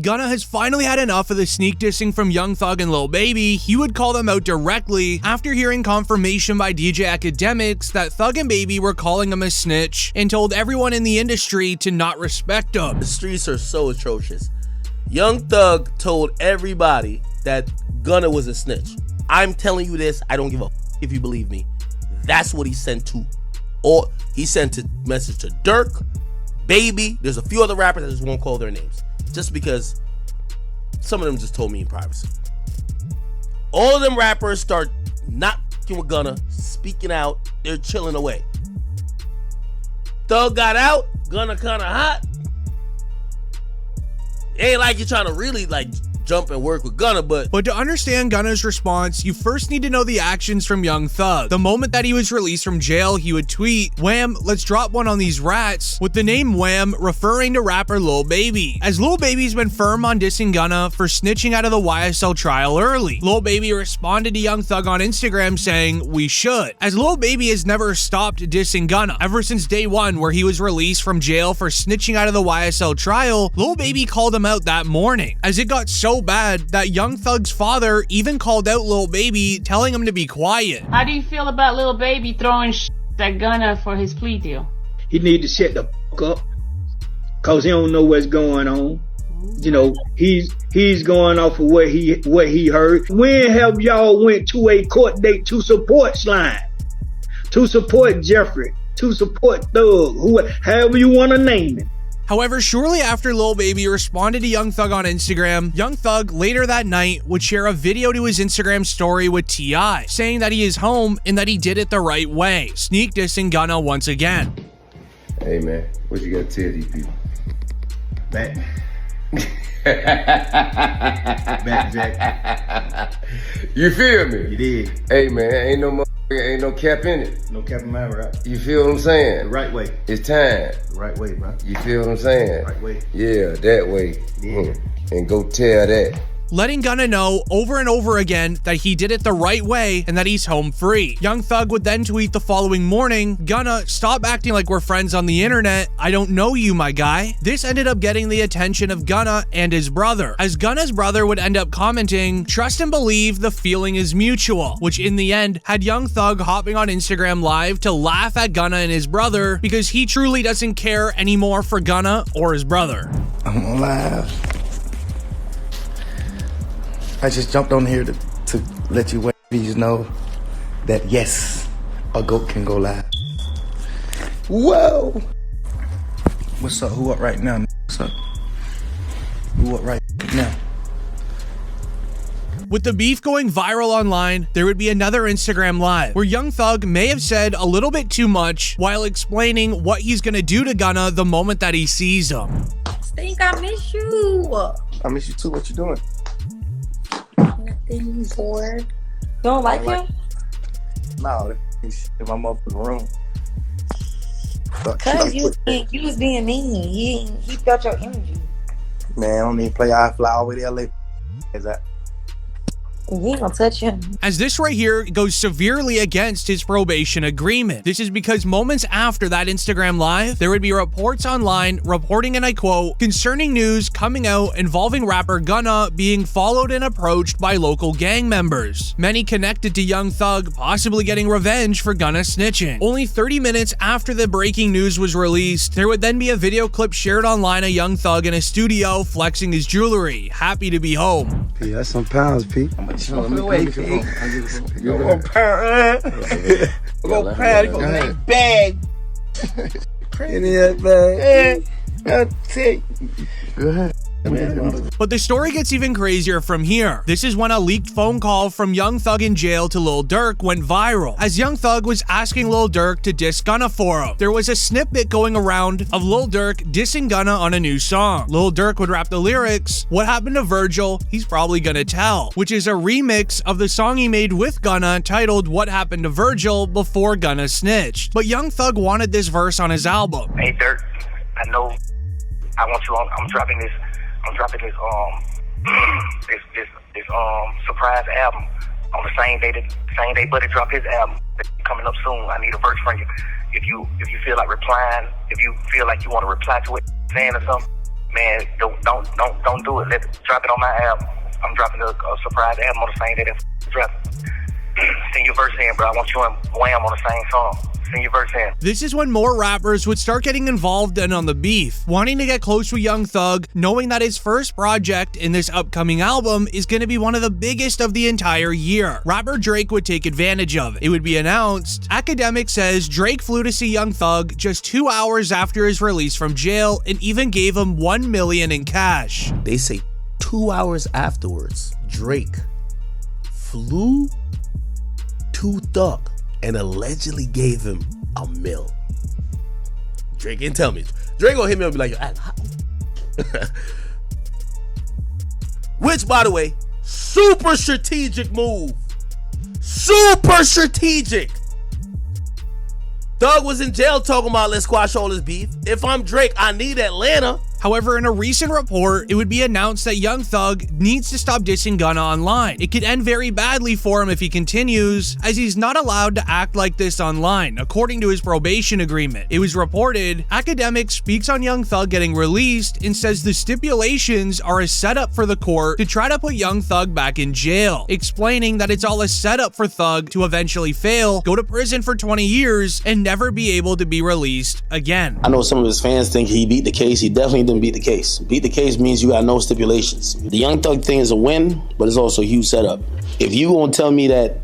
Gunna has finally had enough of the sneak dissing from Young Thug and Lil Baby, he would call them out directly after hearing confirmation by DJ Academics that Thug and Baby were calling him a snitch and told everyone in the industry to not respect him. The streets are so atrocious. Young Thug told everybody that Gunna was a snitch. I'm telling you this, I don't give a f if you believe me. That's what he sent to. Or he sent a message to Dirk, Baby. There's a few other rappers that just won't call their names. Just because some of them just told me in privacy. All of them rappers start not f***ing with Gunna, speaking out, they're chilling away. Thug got out, Gunna kinda hot. Ain't like you're trying to really like jump and work with Gunna, but to understand Gunna's response, you first need to know the actions from Young Thug. The moment that he was released from jail, he would tweet, "Wham, let's drop one on these rats," with the name Wham referring to rapper Lil Baby. As Lil Baby's been firm on dissing Gunna for snitching out of the YSL trial early. Lil Baby responded to Young Thug on Instagram saying, "We should." As Lil Baby has never stopped dissing Gunna. Ever since day one where he was released from jail for snitching out of the YSL trial, Lil Baby called him out that morning. As it got so bad that Young Thug's father even called out Lil Baby, telling him to be quiet. How do you feel about Lil Baby throwing at Gunna for his plea deal? He need to shut the fuck up, cause he don't know what's going on. You know, he's going off of what he heard. When have y'all went to a court date to support Slime, to support Jeffrey, to support Thug, however you want to name it? However, shortly after Lil Baby responded to Young Thug on Instagram, Young Thug later that night would share a video to his Instagram story with T.I., saying that he is home and that he did it the right way, sneak dissing Gunna once again. Hey man, what you gotta tell these people? Back. Back, Jack. You feel me? You did. Hey man, ain't no cap in it. No cap in my rap. You feel what I'm saying? The right way. It's time. The right way, bro. You feel what I'm saying? Right way. Yeah, that way. Yeah. And go tell that. Letting Gunna know over and over again that he did it the right way and that he's home free. Young Thug would then tweet the following morning, "Gunna, stop acting like we're friends on the internet. I don't know you, my guy." This ended up getting the attention of Gunna and his brother, as Gunna's brother would end up commenting, "Trust and believe the feeling is mutual," which in the end had Young Thug hopping on Instagram Live to laugh at Gunna and his brother because he truly doesn't care anymore for Gunna or his brother. I'm on live. I just jumped on here to let you ladies know that yes, a goat can go live. Whoa! What's up? Who up right now? What's up? Who up right now? With the beef going viral online, there would be another Instagram Live where Young Thug may have said a little bit too much while explaining what he's gonna do to Gunna the moment that he sees him. Stink, I miss you. I miss you too. What you doing? Nothing, bored. Don't like him? No, he's in my motherfucking room. Cause you was being mean. He felt your energy. Man, I don't even play. I fly all the way to LA. Is that? You ain't gonna touch him. As this right here goes severely against his probation agreement. This is because moments after that Instagram Live, there would be reports online reporting, and I quote, "concerning news coming out involving rapper Gunna being followed and approached by local gang members. Many connected to Young Thug possibly getting revenge for Gunna snitching." Only 30 minutes after the breaking news was released, there would then be a video clip shared online of Young Thug in a studio flexing his jewelry, happy to be home. P, that's some pounds, P. Go away, P. You go pound, Go pound, go that bag. in that bag. I'll take. Go ahead. But the story gets even crazier from here. This is when a leaked phone call from Young Thug in jail to Lil Durk went viral, as Young Thug was asking Lil Durk to diss Gunna for him. There was a snippet going around of Lil Durk dissing Gunna on a new song. Lil Durk would rap the lyrics, "What happened to Virgil, he's probably gonna tell," which is a remix of the song he made with Gunna titled "What Happened to Virgil" before Gunna snitched. But Young Thug wanted this verse on his album. "Hey Durk, I know I want you on. I'm dropping this surprise album on the same day Buddy dropped his album. Coming up soon. I need a verse from you. If you feel like replying, if you feel like you want to reply to it, saying or something, man, don't do it. Drop it on my album. I'm dropping a surprise album on the same day that drop. Sing your verse in, bro. I want you and Wham on the same song. Sing your verse in. This is when more rappers would start getting involved in on the beef, wanting to get close with Young Thug, knowing that his first project in this upcoming album is going to be one of the biggest of the entire year. Rapper Drake would take advantage of it. It would be announced. Academic says Drake flew to see Young Thug just 2 hours after his release from jail and even gave him $1 million in cash. They say 2 hours afterwards, Drake flew to Thug and allegedly gave him $1 million. Drake didn't tell me. Drake gonna hit me up and be like, how? Which, by the way, super strategic move. Super strategic. Thug was in jail talking about let's squash all this beef. If I'm Drake, I need Atlanta. However, in a recent report, it would be announced that Young Thug needs to stop dissing Gunna online. It could end very badly for him if he continues, as he's not allowed to act like this online, according to his probation agreement. It was reported, Academic speaks on Young Thug getting released and says the stipulations are a setup for the court to try to put Young Thug back in jail, explaining that it's all a setup for Thug to eventually fail, go to prison for 20 years, and never be able to be released again. I know some of his fans think he beat the case. He definitely didn't beat the case. Beat the case means you got no stipulations. The Young Thug thing is a win, but it's also a huge setup. If you gonna tell me that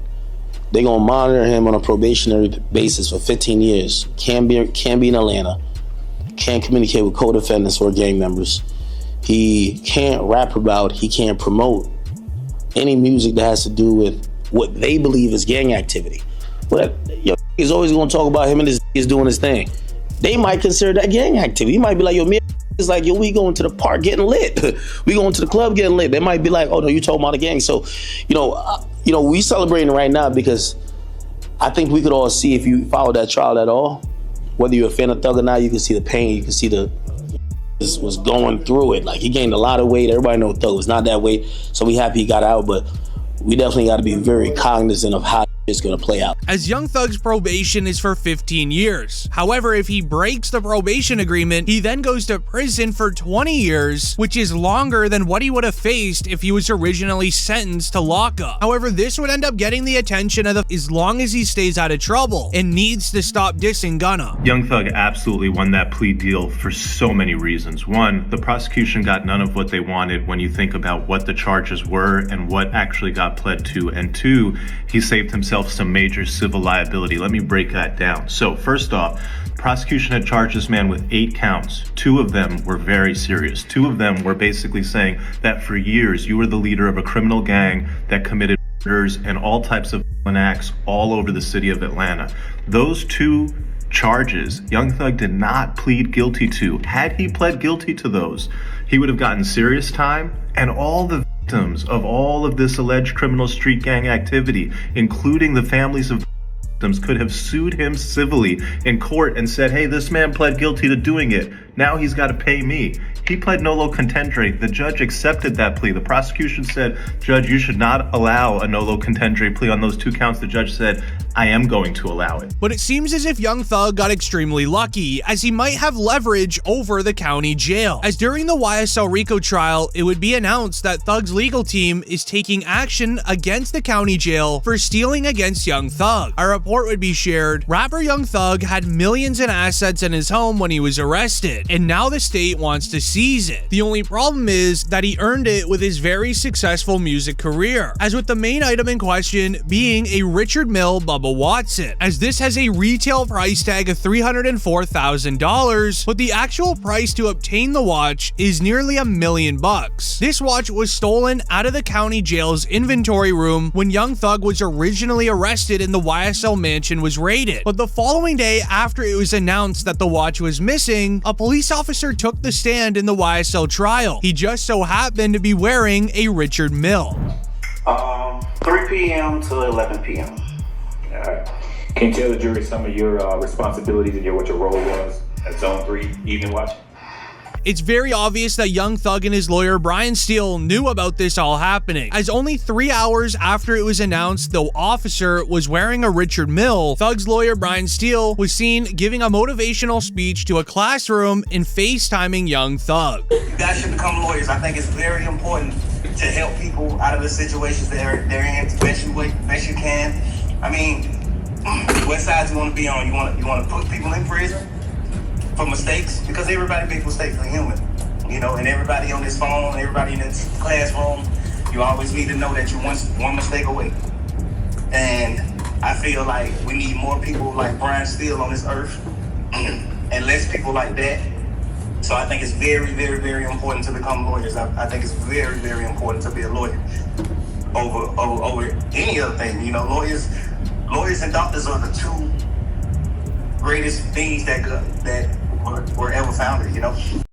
they're gonna monitor him on a probationary basis for 15 years, can't be in Atlanta, can't communicate with co-defendants or gang members, he can't rap about, he can't promote any music that has to do with what they believe is gang activity. But he's always gonna talk about him and his is doing his thing. They might consider that gang activity. He might be like, yo, me it's like, yo, we going to the park getting lit. We going to the club getting lit. They might be like, oh no, you talking about a gang. So, we celebrating right now because I think we could all see, if you follow that trial at all, whether you're a fan of Thug or not, you can see the pain, you can see this was going through it. Like, he gained a lot of weight. Everybody knows Thug was not that weight. So we happy he got out, but we definitely got to be very cognizant of how it's going to play out. As Young Thug's probation is for 15 years. However, if he breaks the probation agreement, he then goes to prison for 20 years, which is longer than what he would have faced if he was originally sentenced to lockup. However, this would end up getting the attention of as long as he stays out of trouble and needs to stop dissing Gunna. Young Thug absolutely won that plea deal for so many reasons. One, the prosecution got none of what they wanted when you think about what the charges were and what actually got pled to. And two, he saved himself some major civil liability. Let me break that down. So first off, prosecution had charged this man with 8 counts. 2 of them were very serious. 2 of them were basically saying that for years you were the leader of a criminal gang that committed murders and all types of acts all over the city of Atlanta. Those 2 charges Young Thug did not plead guilty to. Had he pled guilty to those, he would have gotten serious time, and all the victims of all of this alleged criminal street gang activity, including the families of victims, could have sued him civilly in court and said, hey, this man pled guilty to doing it. Now he's got to pay me. He pled nolo contendere. The judge accepted that plea. The prosecution said, Judge, you should not allow a nolo contendere plea on those 2 counts. The judge said, I am going to allow it. But it seems as if Young Thug got extremely lucky, as he might have leverage over the county jail. As during the YSL RICO trial, it would be announced that Thug's legal team is taking action against the county jail for stealing against Young Thug. A report would be shared. Rapper Young Thug had millions in assets in his home when he was arrested, and now the state wants to seize it. The only problem is that he earned it with his very successful music career, as with the main item in question being a Richard Mille Bubba Watson, as this has a retail price tag of $304,000, but the actual price to obtain the watch is nearly $1 million. This watch was stolen out of the county jail's inventory room when Young Thug was originally arrested and the YSL mansion was raided. But the following day, after it was announced that the watch was missing, a police officer took the stand in the YSL trial. He just so happened to be wearing a Richard Mille. 3 p.m. to 11 p.m. All right. Can you tell the jury some of your responsibilities and what your role was at Zone 3 evening watch? It's very obvious that Young Thug and his lawyer Brian Steele knew about this all happening, as only 3 hours after it was announced the officer was wearing a Richard Mille, Thug's lawyer Brian Steele was seen giving a motivational speech to a classroom and FaceTiming Young Thug. You guys should become lawyers. I think it's very important to help people out of the situations they're in the best you can. I mean, what side you want to be on? You want to put people in prison for mistakes? Because everybody makes mistakes. Are human, you know. And everybody on this phone, everybody in this classroom, you always need to know that you're one mistake away. And I feel like we need more people like Brian Steele on this earth, and less people like that. So I think it's very, very, very important to become lawyers. I think it's very, very important to be a lawyer over any other thing. You know, lawyers and doctors are the two greatest things that were ever founded. You know.